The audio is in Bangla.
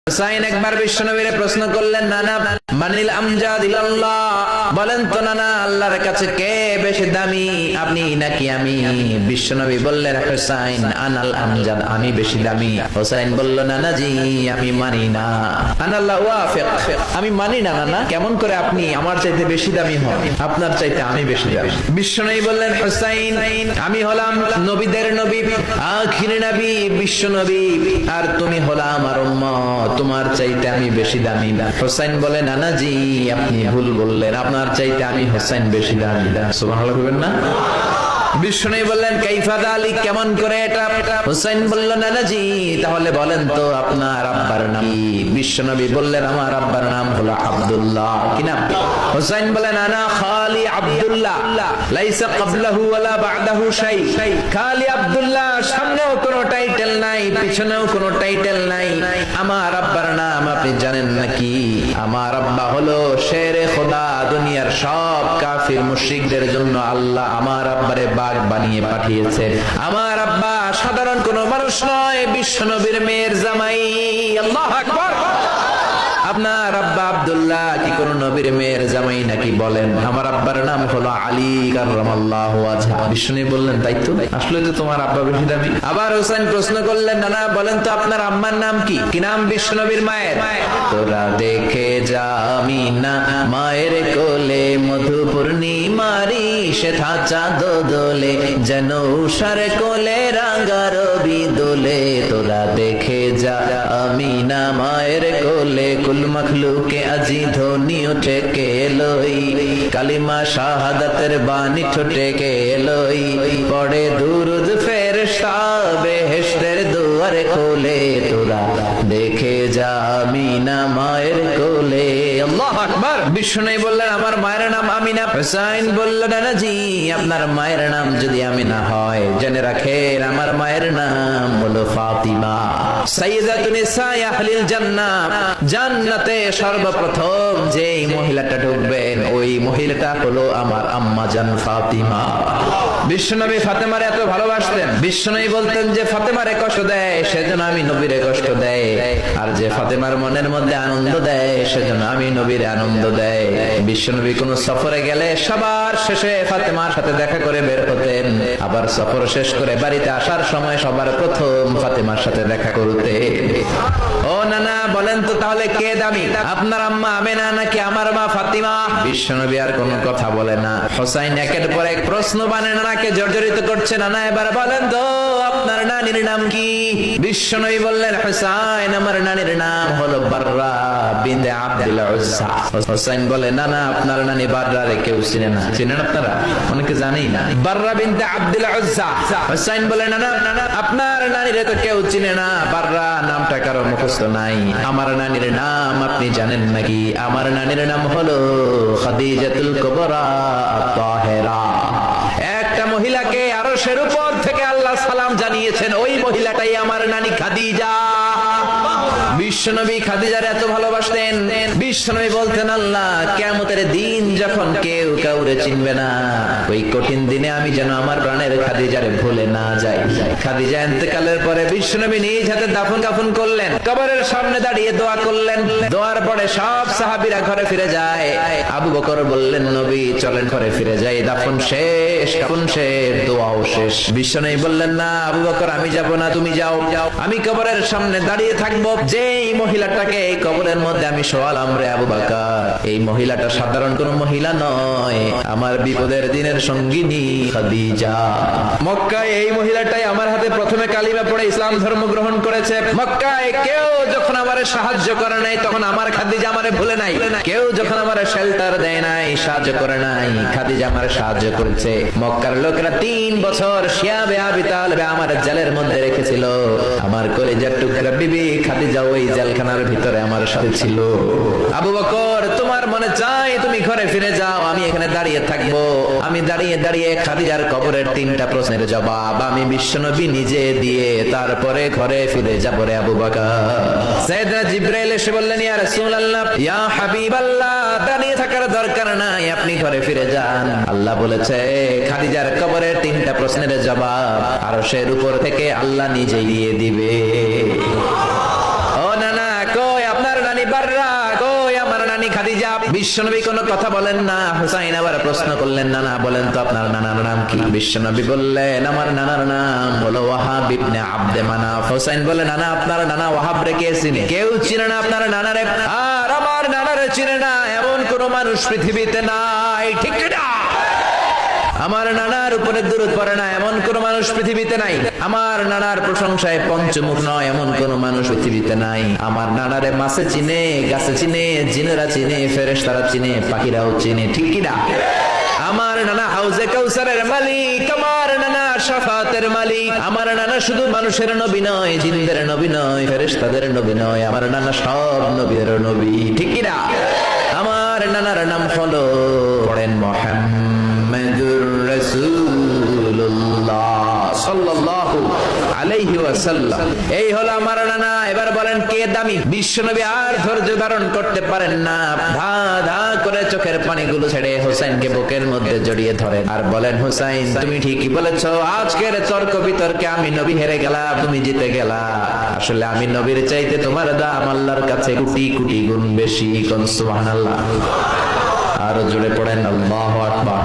হুসাইন একবার বিশ্বনবীর প্রশ্ন করলেন, নানা মানিল আমজাদ ইলাল্লাহ, বলেন তো নানা আল্লাহর কাছে কে বেশি দামি, আপনি নাকি আমি? বিশ্বনবী বললেন, হুসাইন আনাল আমজাদ, আমি বেশি দামি। হুসাইন বলল, নানা জি আমি মানি না। আনাল্লাহ ওয়াফিক, আমি মানি না নানা, কেমন করে আপনি আমার চাইতে বেশি দামি হন? আপনার চাইতে আমি বেশি দামি। বিশ্বনবী বললেন, হুসাইন আমি হলাম নবীদের নবী, আখির নবী বিশ্বনবী, আর তুমি হলা আমার উম্মত, তোমার চাইতে আমি বেশি দামি। হুসাইন বলে, নানা জি আপনি ভুল বললেন, আপনার চাইতে আমি হুসাইন বেশি দামি। সুবহানাল্লাহ বলবেন না? বিষ্ণু বললেন, কাইফা যালিক, কেমন করে এটা? হুসাইন বলল, নানা জি তাহলে বলেন তো আপনার আব্বার নাম কি? বিশ্বনবী বললেন, আমার আব্বার নাম হলো আব্দুল্লাহ। কি নাম? হুসাইন বলেন, আনা খালি আব্দুল্লাহ, লাইসা ক্বাবলাহু ওয়ালা বা'দাহু শাই। খালি আব্দুল্লাহ, সামনেও কোনো টাইটেল নাই, পিছনেও কোনো টাইটেল নাই। আমার আব্বার নাম আপনি জানেন নাকি? আমার আব্বা হলো শেরে খোদা, দুনিয়ার সব কাফির মুশরিকদের জন্য আল্লাহ আমার আব্বারে বাঘ বানিয়ে পাঠিয়েছে। আমার আব্বা সাধারণ কোন মানুষ নয়, বিশ্বনবীর মেয়ের জামাই। আল্লাহু আকবার। আপনার আব্বা আব্দুল্লাহ কি কোন নবীর মেয়ের জামাই নাকি? বলেন, আমার আব্বার নাম হলো আলী কাররামাল্লাহু ওয়াজহা। বিষ্ণু বললেন, তাই তো, আসলে তো তোমার আব্বা বেশি দামি। আবার হুসাইন প্রশ্ন করলেন, নানা বলেন তো আপনার আম্মার নাম কি? কি নাম বিশ্বনবীর মায়ের? তোরা দেখে যা আমিনা মায়ের কোলে, মধু পূর্ণিমারি সেথা চাঁদ দোলে, যেন উষার কোলে রাঙা রবি দোলে। তোরা দেখে যা আমিনা মায়ের কোলে, কুল মখলুকে আজি ধ্বনি উঠে কে এলোই, কালিমা শাহাদাতের বাণী ঠোঁটে কে এলোই, পড়ে দুরুদ ফেরেশতা বেহেশতের দুয়ার খোলে। তোরা দেখে যা আমিনা মায়ের কোলে। আল্লাহু আকবার। বিষ্ণু বললেন, আমার মায়ের নাম আমিনা। হুসাইন বলল, নানা জি আপনার মায়ের নাম যদি আমিনা হয়, জেনে রাখেন আমার মায়ের নাম হলো ফাতিমা, সাইয়্যিদাতুন নিসাই আহলিল জান্নাহ। জান্নাতে সর্বপ্রথম যে মহিলাটা ঢুকবেন, ওই মহিলাটা হলো আমার আম্মা জান ফাতিমা। বিশ্বনবী ফাতেমারে এত ভালোবাসতেন, বিশ্বনবী বলতেন যে ফাতেমারে কষ্ট দেয় সেজন্য আমি নবীরে কষ্ট দেয়, আর যে ফাতেমার মনের মধ্যে আনন্দ দেয় সেজন্য আমি নবীরে আনন্দ দেয়। বিশ্বনবী কোন সফরে গেলে সবার শেষে ফাতেমার সাথে দেখা করে বের হতেন, আবার সফর শেষ করে বাড়িতে আসার সময় সবার প্রথম ফাতেমার সাথে দেখা করতে। ও নানা বলেন তো তাহলে কে দামি, আপনার আম্মা আমেনা নাকি আমার মা ফাতিমা? বিশ্বনবী আর কোনো কথা বলে না। হুসাইন একের পর এক প্রশ্ন বানায় নানাকে জর্জরিত করছে। নানা এবার বলেন তো আপনার নানির নাম কি? বিশ্বনবী বললেন, হুসাইন আমার নানির নাম হলো বাররা বিনতে আব্দুল উজ্জা। হুসাইন বলে, নানা আপনার নানি বাররা রে কেউ চিনে না? চিনেন আপনারা? অনেকে জানেই না। বাররা বিনতে আব্দুল উজ্জা। হুসাইন বলে, নানা আপনার নানিরে তো কেউ চিনে না, বাররা নামটা কারো মুখস্থ নাই। আমার নানির নাম আপনি জানেন নাকি? আমার নানির নাম হলো খাদিজাতুল কুবরা আত-তাহেরা। একটা মহিলাকে আরশের উপর থেকে আল্লাহ সালাম জানিয়েছেন, ওই মহিলাটাই আমার নানি খাদিজা। বিশ্বনবী খাদিজার এত ভালোবাসতেন। বিশ্বনবী বলতেন, আল্লাহ কিয়ামতের দিন যখন কেউ কাউরে চিনবে না, ওই কঠিন দিনে আমি যেন আমার প্রাণের খাদিজারে ভুলে না যাই। খাদিজা ইন্তেকালের পরে বিশ্বনবী নিজ হাতে দাফন কাফন করলেন, কবরের সামনে দাঁড়িয়ে দোয়া করলেন। দোয়ার পরে সব সাহাবীরা ঘরে ফিরে যায়। আবু বকর বললেন, নবী চলেন ঘরে ফিরে যাই, দাফন শেষ, কাফন শেষ, দোয়াও শেষ। বিশ্বনবী বললেন, না আবু বকর আমি যাব না, তুমি যাও, আমি কবরের সামনে দাঁড়িয়ে থাকবো। যেই মহিলাটাকে এই কবরের মধ্যে আমি শোয়ালাম রে আবু বকর, এই মহিলাটা সাধারণ কোন মহিলা নয়, আমার বিপদের দিনের সঙ্গিনী খাদিজা। মক্কায় এই মহিলাটাই আমার হাতে প্রথমে কালিমা পড়ে ইসলাম ধর্ম গ্রহণ করেছে। মক্কায় কেউ যখন আমারে সাহায্য করে নাই, তখন আমার খাদিজা আমারে ভুলে নাই। কেউ যখন আমারে শেল্টার দেয় নাই, সাহায্য করে নাই, খাদিজা আমারে সাহায্য করেছে। মক্কার লোকেরা 3 বছর শিয়াবে আবি তালেব আমার জেলের মধ্যে রেখেছিল। আমার কলিজার টুকরা বিবি খাদিজা ওই জেলখানার ভিতরে আমার সাথে ছিল। আবু বকর তোমার মনে চাই তুমি ঘরে ফিরে যাও, আমি এখানে দাঁড়িয়ে থাকবো। আমি দাঁড়িয়ে দাঁড়িয়ে খাদিজার কবরের 3টা প্রশ্নের জবাব আমি বিশ্বনবী নিজে দিয়ে তারপরে ঘরে ফিরে যাব রে আবু বকর। সাইয়েদনা জিবরাইল এসে বললেন, ইয়া রাসূলুল্লাহ, ইয়া হাবিবাল্লাহ, দাঁড়িয়ে থাকার দরকার নাই, আপনি ঘরে ফিরে যান। আল্লাহ বলেছে খাদিজার কবরের 3টা প্রশ্নের জবাব আরশের উপর থেকে আল্লাহ নিজেই দিয়ে দিবে। ও নানা কই বাররা, কই আমার নানি খাদিজা? বিশ্বনবী কোনো কথা বলেন না। হুসাইন আবার প্রশ্ন করলেন, নানা বলেন তো আপনার নানার নাম কি? বিশ্বনবী বললেন, আমার নানার নাম হলো ওয়াহাব ইবনে আব্দে মানাফ। হুসাইন বলে, নানা আপনার নানা ওয়াহাব রে কে চিনে? কেউ চিনে না আপনার নানারে। আর আমার নানারে চিনে না এমন কোন মানুষ পৃথিবীতে নাই, ঠিক না? আমার নানার উপরে দুরূদ পড়ে না এমন কোন মানুষ পৃথিবীতে নাই। আমার নানার প্রশংসায় পঞ্চমুখ নয় এমন কোন মানুষ পৃথিবীতে নাই। আমার নানারে মাছে চিনে, গাছে চিনে, জিনেরা চিনে, ফেরেশতারা চিনে, পাখিরাও চিনে, ঠিক কি না? আমার নানা হাউজে কাউসারের মালিক, আমার নানা শাফাতের মালিক। আমার নানা শুধু মানুষের নবী নয়, জিনদের নবী নয়, ফেরেশতাদের নবী নয়, আমার নানা সব নবীর নবী, ঠিক কি না? আমার নানার নাম হলো, পড়েন, মুহাম্মাদুর রাসূলুল্লাহ সাল্লাল্লাহু আলাইহি ওয়াসাল্লাম। এই হলো আমার নানা। এবার বলেন কে দামি? বিশ্বনবী আর ধৈর্য ধারণ করতে পারেন না, ধা ধা করে চোখের পানিগুলো ছেড়ে হোসেনকে বুকের মধ্যে জড়িয়ে ধরেন আর বলেন, হোসেন তুমি ঠিকই বলেছো, আজকের তর্ক বিতর্কে আমি নবী হেরে গেলাম, তুমি জিতে গেলা। আসলে আমি নবীর চাইতে তোমার দাম আল্লাহর কাছে কোটি কোটি গুণ বেশি। কোন সুবহানাল্লাহ। আরো জোরে পড়েন, আল্লাহু আকবার।